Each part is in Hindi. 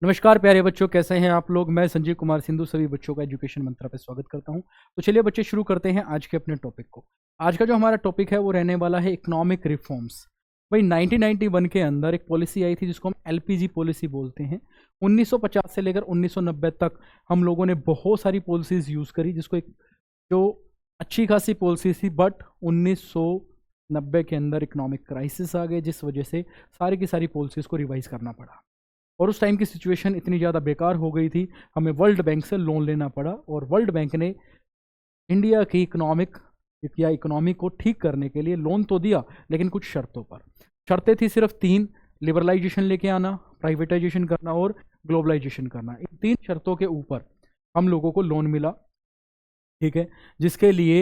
नमस्कार प्यारे बच्चों, कैसे हैं आप लोग। मैं संजीव कुमार सिंधु सभी बच्चों का एजुकेशन मंत्रा पे स्वागत करता हूं। तो चलिए बच्चे शुरू करते हैं आज के अपने टॉपिक को। आज का जो हमारा टॉपिक है वो रहने वाला है इकोनॉमिक रिफॉर्म्स। भाई 1991 के अंदर एक पॉलिसी आई थी जिसको हम एलपीजी पॉलिसी बोलते हैं। 1950 से लेकर 1990 तक हम लोगों ने बहुत सारी पॉलिसीज यूज़ करी, जिसको एक जो अच्छी खासी पॉलिसी थी, बट 1990 के अंदर इकोनॉमिक क्राइसिस आ गए, जिस वजह से सारी की सारी पॉलिसीज़ को रिवाइज करना पड़ा। और उस टाइम की सिचुएशन इतनी ज़्यादा बेकार हो गई थी, हमें वर्ल्ड बैंक से लोन लेना पड़ा। और वर्ल्ड बैंक ने इंडिया की इकोनॉमी को ठीक करने के लिए लोन तो दिया, लेकिन कुछ शर्तों पर। शर्तें थी सिर्फ तीन: लिबरलाइजेशन लेके आना, प्राइवेटाइजेशन करना और ग्लोबलाइजेशन करना। इन तीन शर्तों के ऊपर हम लोगों को लोन मिला, ठीक है, जिसके लिए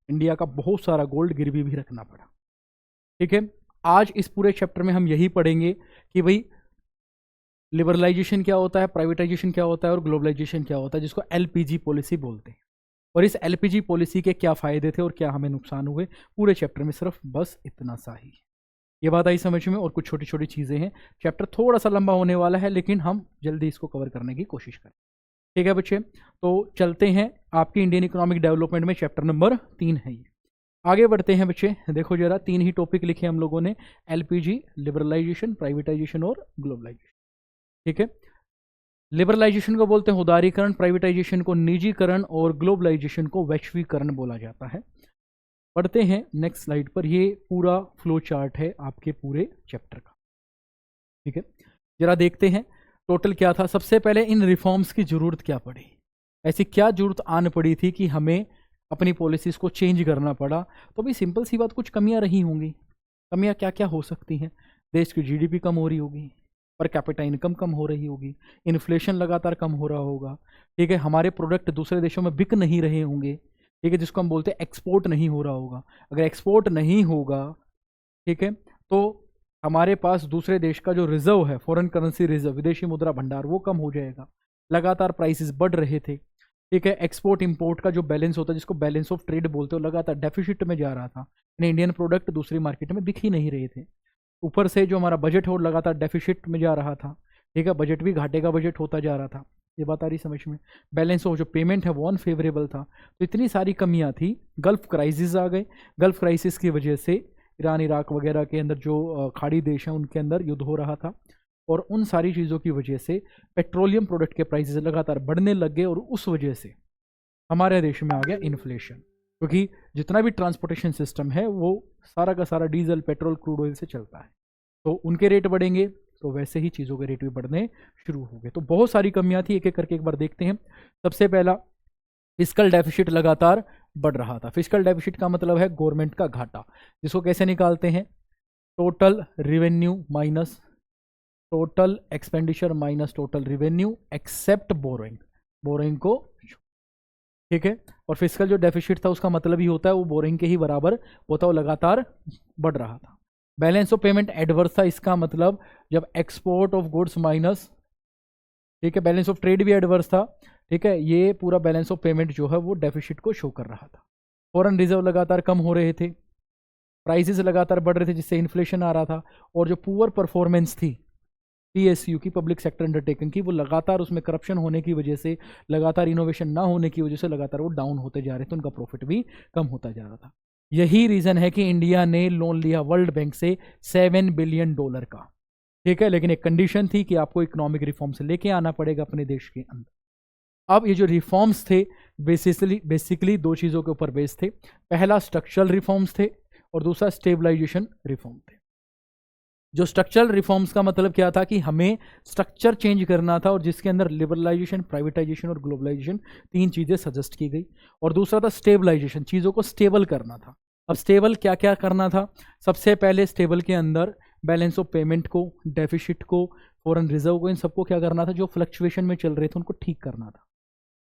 इंडिया का बहुत सारा गोल्ड गिरवी भी रखना पड़ा। ठीक है, आज इस पूरे चैप्टर में हम यही पढ़ेंगे कि भाई लिबरलाइजेशन क्या होता है, प्राइवेटाइजेशन क्या होता है और ग्लोबलाइजेशन क्या होता है, जिसको एलपीजी पॉलिसी बोलते हैं। और इस एलपीजी पॉलिसी के क्या फ़ायदे थे और क्या हमें नुकसान हुए, पूरे चैप्टर में सिर्फ बस इतना सा ही। ये बात आई समझ में। और कुछ छोटी छोटी चीज़ें हैं। चैप्टर थोड़ा सा लंबा होने वाला है, लेकिन हम जल्दी इसको कवर करने की कोशिश करें। ठीक है बच्चे, तो चलते हैं आपकी इंडियन इकोनॉमिक डेवलपमेंट में। चैप्टर नंबर 3 है ये। आगे बढ़ते हैं बच्चे। देखो जरा, 3 ही टॉपिक लिखे हम लोगों ने: एलपीजी, लिबरलाइजेशन, प्राइवेटाइजेशन और ग्लोबलाइजेशन। ठीक है, लिबरलाइजेशन को बोलते हैं उदारीकरण, प्राइवेटाइजेशन को निजीकरण और ग्लोबलाइजेशन को वैश्वीकरण बोला जाता है। पढ़ते हैं नेक्स्ट स्लाइड पर। ये पूरा फ्लो चार्ट है आपके पूरे चैप्टर का। ठीक है, जरा देखते हैं टोटल क्या था। सबसे पहले इन रिफॉर्म्स की जरूरत क्या पड़ी, ऐसी क्या जरूरत आन पड़ी थी कि हमें अपनी पॉलिसीज को चेंज करना पड़ा। तो भाई सिंपल सी बात, कुछ कमियां रही होंगी। कमियां क्या क्या हो सकती हैं? देश की जीडीपी कम हो रही होगी, पर कैपिटा इनकम कम हो रही होगी, इन्फ्लेशन लगातार कम हो रहा होगा। ठीक है, हमारे प्रोडक्ट दूसरे देशों में बिक नहीं रहे होंगे। ठीक है, जिसको हम बोलते हैं एक्सपोर्ट नहीं हो रहा होगा। अगर एक्सपोर्ट नहीं होगा, ठीक है, तो हमारे पास दूसरे देश का जो रिजर्व है, फॉरेन करेंसी रिजर्व, विदेशी मुद्रा भंडार, वो कम हो जाएगा। लगातार प्राइसेस बढ़ रहे थे। ठीक है, एक्सपोर्ट इंपोर्ट का जो बैलेंस होता है, जिसको बैलेंस ऑफ ट्रेड बोलते हो, लगातार डेफिसिट में जा रहा था। इंडियन प्रोडक्ट दूसरी मार्केट में बिक ही नहीं रहे थे। ऊपर से जो हमारा बजट है वो लगातार डेफिसिट में जा रहा था। ठीक है, बजट भी घाटे का बजट होता जा रहा था। ये बात आ रही समझ में। बैलेंस ऑफ जो पेमेंट है वो अनफेवरेबल था। तो इतनी सारी कमियां थी। गल्फ क्राइसिस आ गए। गल्फ क्राइसिस की वजह से ईरान इराक वगैरह के अंदर जो खाड़ी देश हैं उनके अंदर युद्ध हो रहा था, और उन सारी चीज़ों की वजह से पेट्रोलियम प्रोडक्ट के प्राइसेस लगातार बढ़ने लग गए। और उस वजह से हमारे देश में आ गया इन्फ्लेशन, क्योंकि जितना भी ट्रांसपोर्टेशन सिस्टम है वो सारा का सारा डीजल, पेट्रोल, क्रूड ऑयल से चलता है। तो उनके रेट बढ़ेंगे तो वैसे ही चीज़ों के रेट भी बढ़ने शुरू हो गए। तो बहुत सारी कमियां थी, एक एक करके एक बार देखते हैं। सबसे पहला, फिस्कल डेफिसिट लगातार बढ़ रहा था। फिस्कल डेफिसिट का मतलब है गवर्नमेंट का घाटा, जिसको कैसे निकालते हैं? Total revenue minus total expenditure minus total revenue except borrowing. Borrowing को, ठीक है। और फिस्कल जो डेफिसिट था उसका मतलब ही होता है वो बोरिंग के ही बराबर होता, वो लगातार बढ़ रहा था। बैलेंस ऑफ पेमेंट एडवर्स था। इसका मतलब जब एक्सपोर्ट ऑफ गुड्स माइनस, ठीक है, बैलेंस ऑफ ट्रेड भी एडवर्स था। ठीक है, ये पूरा बैलेंस ऑफ पेमेंट जो है वो डेफिसिट को शो कर रहा था। फॉरेन रिजर्व लगातार कम हो रहे थे, प्राइसेस लगातार बढ़ रहे थे, जिससे इन्फ्लेशन आ रहा था। और जो पुअर परफॉर्मेंस थी पीएसयू की, पब्लिक सेक्टर अंडरटेकिंग की, वो लगातार उसमें करप्शन होने की वजह से, लगातार इनोवेशन ना होने की वजह से लगातार वो डाउन होते जा रहे थे। उनका प्रॉफिट भी कम होता जा रहा था। यही रीजन है कि इंडिया ने लोन लिया वर्ल्ड बैंक से $7 बिलियन का। ठीक है, लेकिन एक कंडीशन थी कि आपको इकोनॉमिक रिफॉर्म्स लेके आना पड़ेगा अपने देश के अंदर। अब ये जो रिफॉर्म्स थे बेसिकली दो चीज़ों के ऊपर बेस थे। पहला स्ट्रक्चरल रिफॉर्म्स थे और दूसरा स्टेबलाइजेशन रिफॉर्म थे। जो स्ट्रक्चरल रिफॉर्म्स का मतलब क्या था कि हमें स्ट्रक्चर चेंज करना था, और जिसके अंदर लिबरलाइजेशन, प्राइवेटाइजेशन और ग्लोबलाइजेशन, तीन चीज़ें सजेस्ट की गई। और दूसरा था स्टेबलाइजेशन, चीज़ों को स्टेबल करना था। अब स्टेबल क्या क्या करना था? सबसे पहले स्टेबल के अंदर बैलेंस ऑफ पेमेंट को, डेफिसिट को, फॉरेन रिजर्व को, इन सबको क्या करना था? जो फ्लक्चुएशन में चल रहे थे उनको ठीक करना था।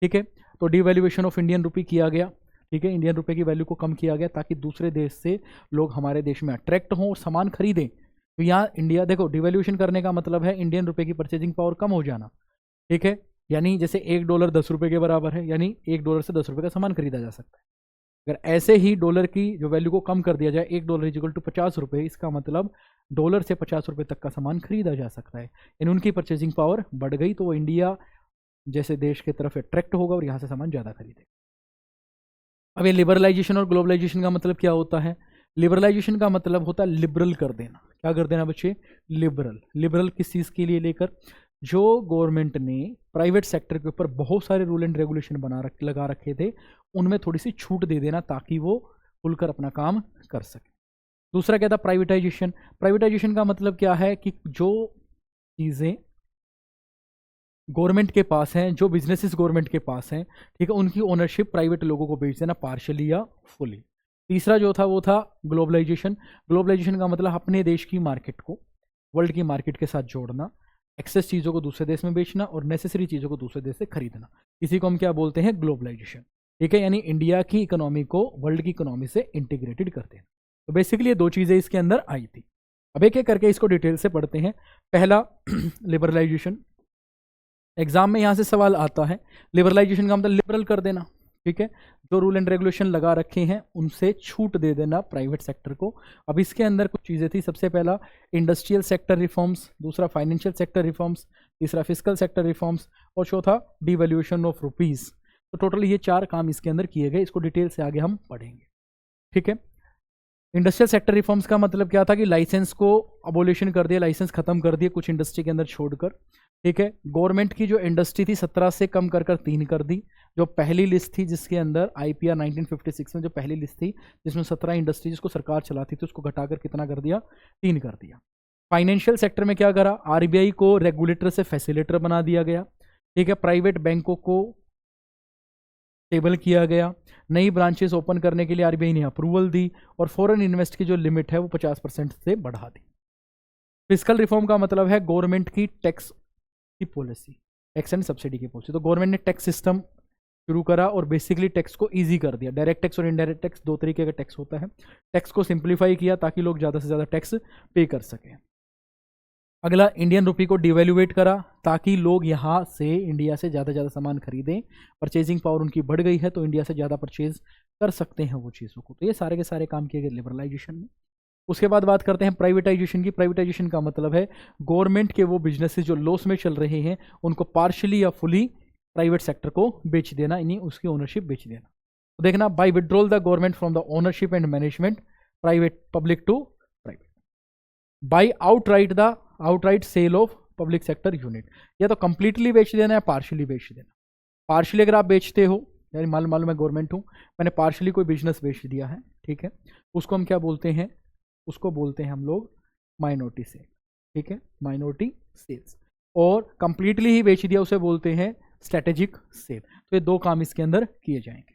ठीक है, तो डिवैल्यूएशन ऑफ इंडियन रुपी किया गया। ठीक है, इंडियन रुपये की वैल्यू को कम किया गया ताकि दूसरे देश से लोग हमारे देश में अट्रैक्ट हों और सामान खरीदें। तो यहाँ इंडिया, देखो, डिवैल्यूएशन करने का मतलब है इंडियन रुपए की परचेजिंग पावर कम हो जाना। ठीक है, यानी जैसे $1 10 रुपये के बराबर है, यानी $1 से 10 रुपये का सामान खरीदा जा सकता है। अगर ऐसे ही डॉलर की जो वैल्यू को कम कर दिया जाए, $1 इक्वल टू 50 रुपये, इसका मतलब डॉलर से 50 रुपये तक का सामान खरीदा जा सकता है। इन उनकी परचेजिंग पावर बढ़ गई तो वो इंडिया जैसे देश की तरफ अट्रैक्ट होगा और यहाँ से सामान ज़्यादा खरीदेगा। अब ये लिबरलाइजेशन और ग्लोबलाइजेशन का मतलब क्या होता है? लिबरलाइजेशन का मतलब होता है लिबरल कर देना। क्या कर देना बच्चे? लिबरल। लिबरल किस चीज़ के लिए लेकर? जो गवर्नमेंट ने प्राइवेट सेक्टर के ऊपर बहुत सारे रूल एंड रेगुलेशन लगा रखे थे, उनमें थोड़ी सी छूट दे देना ताकि वो खुलकर अपना काम कर सके। दूसरा क्या था? प्राइवेटाइजेशन। प्राइवेटाइजेशन का मतलब क्या है कि जो चीज़ें गवर्नमेंट के पास हैं, जो बिजनेसेस गवर्नमेंट के पास हैं, ठीक है, उनकी ओनरशिप प्राइवेट लोगों को बेच देना, पार्शली या फुली। तीसरा जो था वो था ग्लोबलाइजेशन। ग्लोबलाइजेशन का मतलब अपने देश की मार्केट को वर्ल्ड की मार्केट के साथ जोड़ना, एक्सेस चीज़ों को दूसरे देश में बेचना और नेसेसरी चीज़ों को दूसरे देश से खरीदना। इसी को हम क्या बोलते हैं? ग्लोबलाइजेशन। ठीक है, यानी इंडिया की इकोनॉमी को वर्ल्ड की इकोनॉमी से इंटीग्रेटेड कर देना। तो बेसिकली ये दो चीज़ें इसके अंदर आई थी। अब एक एक करके इसको डिटेल से पढ़ते हैं। पहला लिबरलाइजेशन। एग्जाम में यहाँ से सवाल आता है। लिबरलाइजेशन का मतलब लिबरल कर देना, ठीक है, जो रूल एंड रेगुलेशन लगा रखे हैं उनसे छूट दे देना प्राइवेट सेक्टर को। अब इसके अंदर कुछ चीज़ें थी। सबसे पहला इंडस्ट्रियल सेक्टर रिफॉर्म्स, दूसरा फाइनेंशियल सेक्टर रिफॉर्म्स, तीसरा फिजिकल सेक्टर रिफॉर्म्स और चौथा डिवैल्यूएशन ऑफ रुपीज़। तो टोटल ये 4 काम इसके अंदर किए गए। इसको डिटेल से आगे हम पढ़ेंगे, ठीक है। इंडस्ट्रियल सेक्टर रिफॉर्म्स का मतलब क्या था कि लाइसेंस को अबोलिशन कर दिया, लाइसेंस खत्म कर दिए कुछ इंडस्ट्री के अंदर छोड़कर, ठीक है। गवर्नमेंट की जो इंडस्ट्री थी 17 से कम कर 3 कर दी। जो पहली लिस्ट थी जिसके अंदर IPR 1956 में जो पहली लिस्ट थी जिसमें 17 इंडस्ट्री जिसको सरकार चलाती थी उसको घटाकर कितना कर दिया? 3 कर दिया। फाइनेंशियल सेक्टर में क्या करा? RBI को रेगुलेटर से फैसिलेटर बना दिया गया, ठीक है। प्राइवेट बैंकों को स्टेबल किया गया। नई ब्रांचेस ओपन करने के लिए RBI ने अप्रूवल दी और फॉरेन इन्वेस्ट की जो लिमिट है वो 50% से बढ़ा दी। फिस्कल रिफॉर्म का मतलब है गवर्नमेंट की टैक्स की पॉलिसी, टैक्स एंड सब्सिडी की पॉलिसी। तो गवर्नमेंट ने टैक्स सिस्टम शुरू करा और बेसिकली टैक्स को इजी कर दिया। डायरेक्ट टैक्स और इनडायरेक्ट टैक्स 2 तरीके का टैक्स होता है। टैक्स को सिंप्लीफाई किया ताकि लोग ज़्यादा से ज़्यादा टैक्स पे कर सकें। अगला, इंडियन रुपी को डिवैल्यूएट करा ताकि लोग यहाँ से इंडिया से ज़्यादा सामान खरीदें। परचेजिंग पावर उनकी बढ़ गई है तो इंडिया से ज़्यादा परचेज कर सकते हैं वो चीज़ों को। तो ये सारे के सारे काम किए गए लिबरलाइजेशन में। उसके बाद बात करते हैं प्राइवेटाइजेशन की। प्राइवेटाइजेशन का मतलब है गवर्नमेंट के वो बिजनेसेस जो लॉस में चल रहे हैं उनको पार्शली या फुली प्राइवेट सेक्टर को बेच देना, यानी उसकी ओनरशिप बेच देना। तो देखना, by withdrawal the government from the ownership and management private public to private, by outright sale of public sector unit. या तो कंप्लीटली बेच देना या पार्शली बेच देना। पार्शली अगर आप बेचते हो, यानी मालूम है गवर्नमेंट हूँ, मैंने पार्शली कोई बिजनेस बेच दिया है, ठीक है, उसको हम क्या बोलते हैं? उसको बोलते हैं हम लोग माइनॉरिटी सेल, ठीक है, माइनॉरिटी सेल्स। और कंप्लीटली ही बेच दिया उसे बोलते हैं स्ट्रेटेजिक सेल। तो ये 2 काम इसके अंदर किए जाएंगे।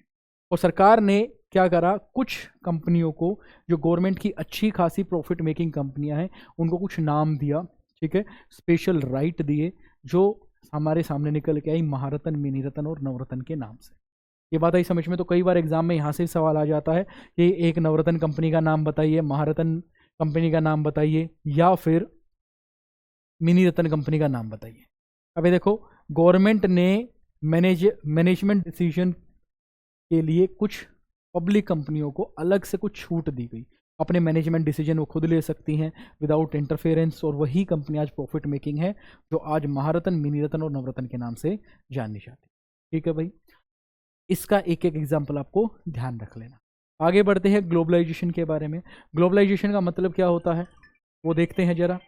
और सरकार ने क्या करा? कुछ कंपनियों को जो गवर्नमेंट की अच्छी खासी प्रॉफिट मेकिंग कंपनियां हैं उनको कुछ नाम दिया, ठीक है, स्पेशल राइट दिए जो हमारे सामने निकल के आई महारत्न, मिनीरत्न और नवरत्न के नाम से। ये बात आई समझ में? तो कई बार एग्जाम में यहाँ से सवाल आ जाता है कि एक नवरत्न कंपनी का नाम बताइए, महारत्न कंपनी का नाम बताइए या फिर मिनी रत्न कंपनी का नाम बताइए। अभी देखो, गवर्नमेंट ने मैनेजमेंट डिसीजन के लिए कुछ पब्लिक कंपनियों को अलग से कुछ छूट दी गई। अपने मैनेजमेंट डिसीजन वो खुद ले सकती हैं विदाउट इंटरफेरेंस, और वही कंपनी आज प्रॉफिट मेकिंग है जो आज महारत्न, मिनी रत्न और नवरत्न के नाम से जानी जाती है। ठीक है भाई, इसका एक एक एग्जाम्पल आपको ध्यान रख लेना। आगे बढ़ते हैं ग्लोबलाइजेशन के बारे में। ग्लोबलाइजेशन का मतलब क्या होता है वो देखते हैं जरा।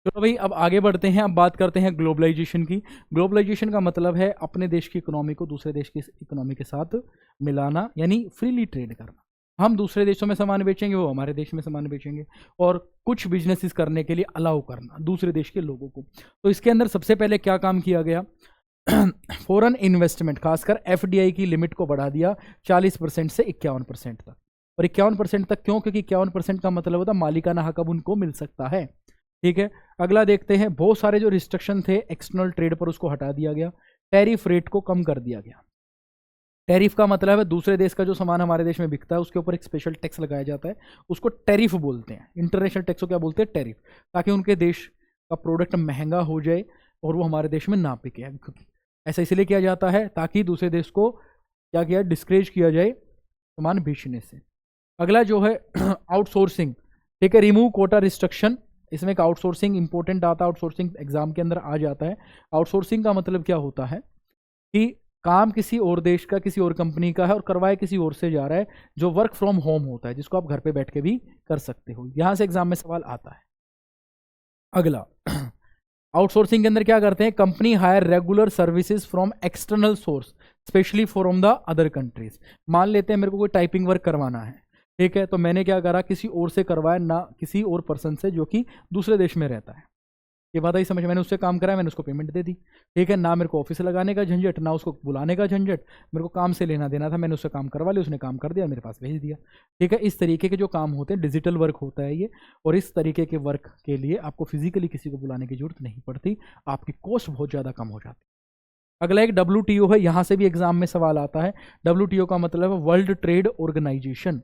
चलो भाई, अब आगे बढ़ते हैं। अब बात करते हैं ग्लोबलाइजेशन की। ग्लोबलाइजेशन का मतलब है अपने देश की इकोनॉमी को दूसरे देश की इकोनॉमी के साथ मिलाना, यानी फ्रीली ट्रेड करना। हम दूसरे देशों में सामान बेचेंगे, वो हमारे देश में सामान बेचेंगे, और कुछ बिजनेसेस करने के लिए अलाउ करना दूसरे देश के लोगों को। तो इसके अंदर सबसे पहले क्या काम किया गया? फॉरेन इन्वेस्टमेंट, खासकर FDI की लिमिट को बढ़ा दिया 40% से 51% तक। और 51% तक क्यों? क्योंकि 51% का मतलब होता है मालिकाना हक अब उनको मिल सकता है। ठीक है, अगला देखते हैं। बहुत सारे जो रिस्ट्रिक्शन थे एक्सटर्नल ट्रेड पर, उसको हटा दिया गया। टैरिफ रेट को कम कर दिया गया। टैरिफ का मतलब है दूसरे देश का जो सामान हमारे देश में बिकता है उसके ऊपर एक स्पेशल टैक्स लगाया जाता है, उसको टैरिफ बोलते हैं। इंटरनेशनल टैक्स को क्या बोलते हैं? टैरिफ। ताकि उनके देश का प्रोडक्ट महंगा हो जाए और वो हमारे देश में ना बिके। ऐसा इसलिए किया जाता है ताकि दूसरे देश को क्या किया, डिस्करेज किया जाए सामान बेचने से। अगला जो है आउटसोर्सिंग। ठीक है, रिमूव कोटा रिस्ट्रिक्शन। इसमें एक आउटसोर्सिंग इंपॉर्टेंट आता है, आउटसोर्सिंग एग्जाम के अंदर आ जाता है। आउटसोर्सिंग का मतलब क्या होता है कि काम किसी और देश का, किसी और कंपनी का है और करवाए किसी और से जा रहा है, जो वर्क फ्रॉम होम होता है, जिसको आप घर पे बैठ के भी कर सकते हो। यहां से एग्जाम में सवाल आता है। अगला आउटसोर्सिंग के अंदर क्या करते हैं? Company hire regular services from external source specially from the other countries. मान लेते हैं मेरे को कोई टाइपिंग वर्क करवाना है, ठीक है, तो मैंने क्या करा, किसी और से करवाया, ना किसी और पर्सन से जो कि दूसरे देश में रहता है। ये बात आई समझ? मैंने उससे काम कराया, मैंने उसको पेमेंट दे दी। ठीक है, ना मेरे को ऑफिस लगाने का झंझट, ना उसको बुलाने का झंझट, मेरे को काम से लेना देना था, मैंने उससे काम करवा लिया, उसने काम कर दिया, मेरे पास भेज दिया। ठीक है, इस तरीके के जो काम होते हैं डिजिटल वर्क होता है ये। और इस तरीके के वर्क के लिए आपको फिजिकली किसी को बुलाने की जरूरत नहीं पड़ती, आपकी कॉस्ट बहुत ज़्यादा कम हो जाती है। अगला एक WTO है, यहाँ से भी एग्जाम में सवाल आता है। WTO का मतलब है वर्ल्ड ट्रेड ऑर्गेनाइजेशन।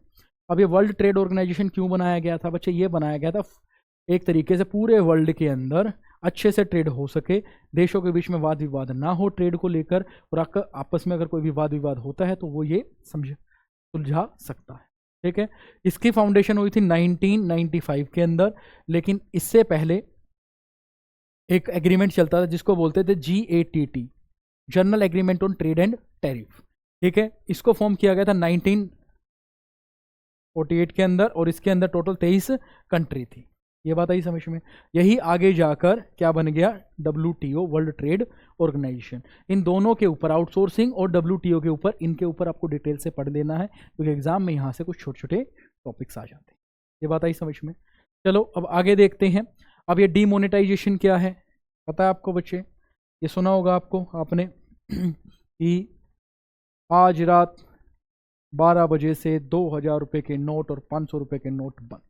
अब ये वर्ल्ड ट्रेड ऑर्गेनाइजेशन क्यों बनाया गया था बच्चे? ये बनाया गया था एक तरीके से पूरे वर्ल्ड के अंदर अच्छे से ट्रेड हो सके, देशों के बीच में वाद विवाद ना हो ट्रेड को लेकर, और आपस में अगर कोई भी वाद विवाद होता है तो वो ये सुलझा सकता है। ठीक है, इसकी फाउंडेशन हुई थी 1995 के अंदर, लेकिन इससे पहले एक एग्रीमेंट चलता था जिसको बोलते थे GATT, general agreement on trade and tariff. ठीक है, इसको फॉर्म किया गया था 1948 के अंदर, और इसके अंदर टोटल 23 कंट्री थी। ये बात आई समझ में? यही आगे जाकर क्या बन गया? WTO, world trade organisation. इन दोनों के ऊपर, आउटसोर्सिंग और WTO के ऊपर, इनके ऊपर आपको डिटेल से पढ़ लेना है, क्योंकि एग्जाम में यहाँ से कुछ छोटे छोटे टॉपिक्स आ जाते हैं। ये बात आई समझ में? चलो अब आगे देखते हैं। अब ये डीमोनेटाइजेशन क्या है पता है आपको बच्चे? ये सुना होगा आपने कि आज रात 12 बजे से 2000 रुपये के नोट और 500 रुपये के नोट बंद,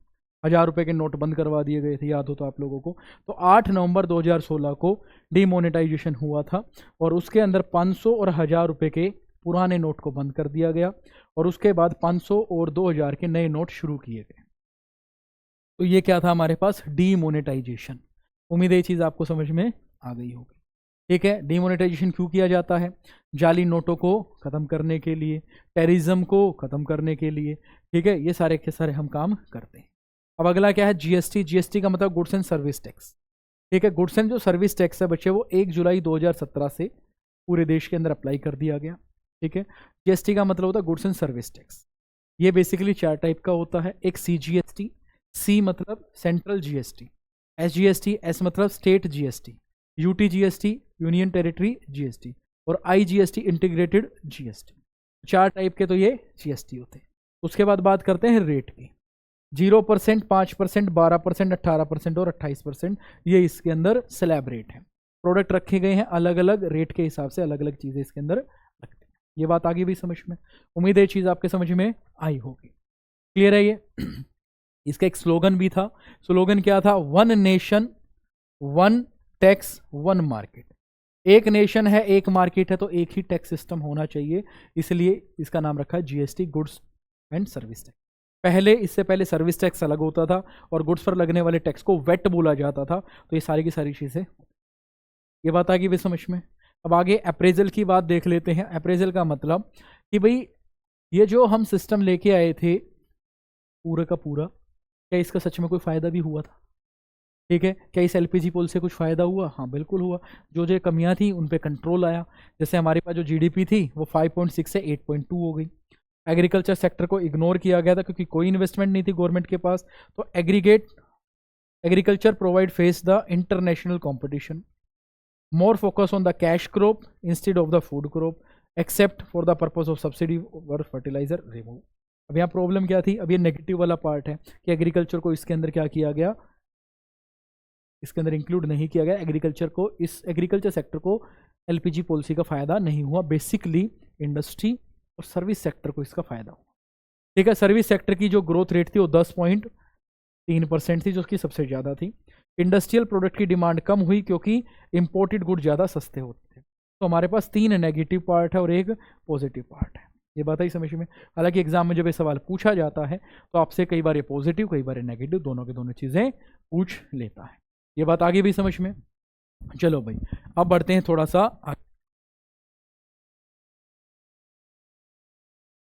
1000 रुपये के नोट बंद करवा दिए गए थे, याद हो तो आप लोगों को। तो 8 नवंबर 2016 को डीमोनेटाइजेशन हुआ था, और उसके अंदर 500 और 1000 रुपये के पुराने नोट को बंद कर दिया गया, और उसके बाद 500 और 2000 के नए नोट शुरू किए गए। तो ये क्या था हमारे पास? डीमोनेटाइजेशन। उम्मीद है ये चीज़ आपको समझ में आ गई होगी। ठीक है, डीमोनेटाइजेशन क्यों किया जाता है? जाली नोटों को ख़त्म करने के लिए, टेररिज्म को ख़त्म करने के लिए। ठीक है, ये सारे के सारे हम काम करते हैं। अब अगला क्या है? GST। GST का मतलब गुड्स एंड सर्विस टैक्स। ठीक है, गुड्स एंड जो सर्विस टैक्स है बच्चे, वो 1 जुलाई 2017 से पूरे देश के अंदर अप्लाई कर दिया गया। ठीक है, GST का मतलब होता है गुड्स एंड सर्विस टैक्स। ये बेसिकली 4 टाइप का होता है। एक CGST, C मतलब सेंट्रल GST, SGST, S मतलब state GST, UTGST union territory GST, और IGST इंटीग्रेटेड GST। 4 टाइप के तो ये GST होते हैं। उसके बाद बात करते हैं रेट की। 0%, 5%, 12%, 18% और 28%, ये इसके अंदर स्लैब रेट है। प्रोडक्ट रखे गए हैं अलग अलग रेट के हिसाब से, अलग अलग चीज़ें इसके अंदर रखते हैं। ये बात आगे भी समझ में? उम्मीद है ये चीज़ आपके समझ में आई होगी। क्लियर है ये? इसका एक स्लोगन भी था। स्लोगन क्या था? 1 नेशन 1 टैक्स 1 मार्केट। एक नेशन है, एक मार्केट है, तो एक ही टैक्स सिस्टम होना चाहिए, इसलिए इसका नाम रखा है GST, goods and service tax. इससे पहले सर्विस टैक्स अलग होता था, और गुड्स पर लगने वाले टैक्स को वेट बोला जाता था। तो ये सारी की सारी चीज़ें, ये बात आ गई भी समझ में? अब आगे अप्रेजल की बात देख लेते हैं। अप्रेजल का मतलब कि भाई ये जो हम सिस्टम लेके आए थे पूरा का पूरा, क्या इसका सच में कोई फ़ायदा भी हुआ था? ठीक है, क्या इस LPG पुल से कुछ फ़ायदा हुआ? हाँ बिल्कुल हुआ। जो कमियां थी उन पे कंट्रोल आया। जैसे हमारे पास जो GDP थी वो 5.6 से 8.2 हो गई। एग्रीकल्चर सेक्टर को इग्नोर किया गया था क्योंकि कोई इन्वेस्टमेंट नहीं थी गवर्नमेंट के पास। तो agriculture provide face the international competition, more focus on the cash crop instead of the food crop, except for the purpose of subsidy और फर्टिलाइजर रिमूव। अब यहाँ प्रॉब्लम क्या थी? अब ये नेगेटिव वाला पार्ट है कि एग्रीकल्चर को इसके अंदर क्या किया गया, इसके अंदर इंक्लूड नहीं किया गया। इस एग्रीकल्चर सेक्टर को LPG पॉलिसी का फ़ायदा नहीं हुआ। बेसिकली इंडस्ट्री और सर्विस सेक्टर को इसका फ़ायदा हुआ। ठीक है। सर्विस सेक्टर की जो ग्रोथ रेट थी वो 10.3% थी, जो उसकी सबसे ज़्यादा थी। इंडस्ट्रियल प्रोडक्ट की डिमांड कम हुई क्योंकि इंपोर्टेड गुड ज़्यादा सस्ते होते थे। तो हमारे पास 3 नेगेटिव पार्ट है और एक पॉजिटिव पार्ट है। ये बात आई समझ में। हालांकि एग्जाम में जब ये सवाल पूछा जाता है तो आपसे कई बार ये पॉजिटिव कई बार ये नेगेटिव दोनों के दोनों चीज़ें पूछ लेता है। ये बात आगे भी समझ में। चलो भाई, अब बढ़ते हैं थोड़ा सा आगे।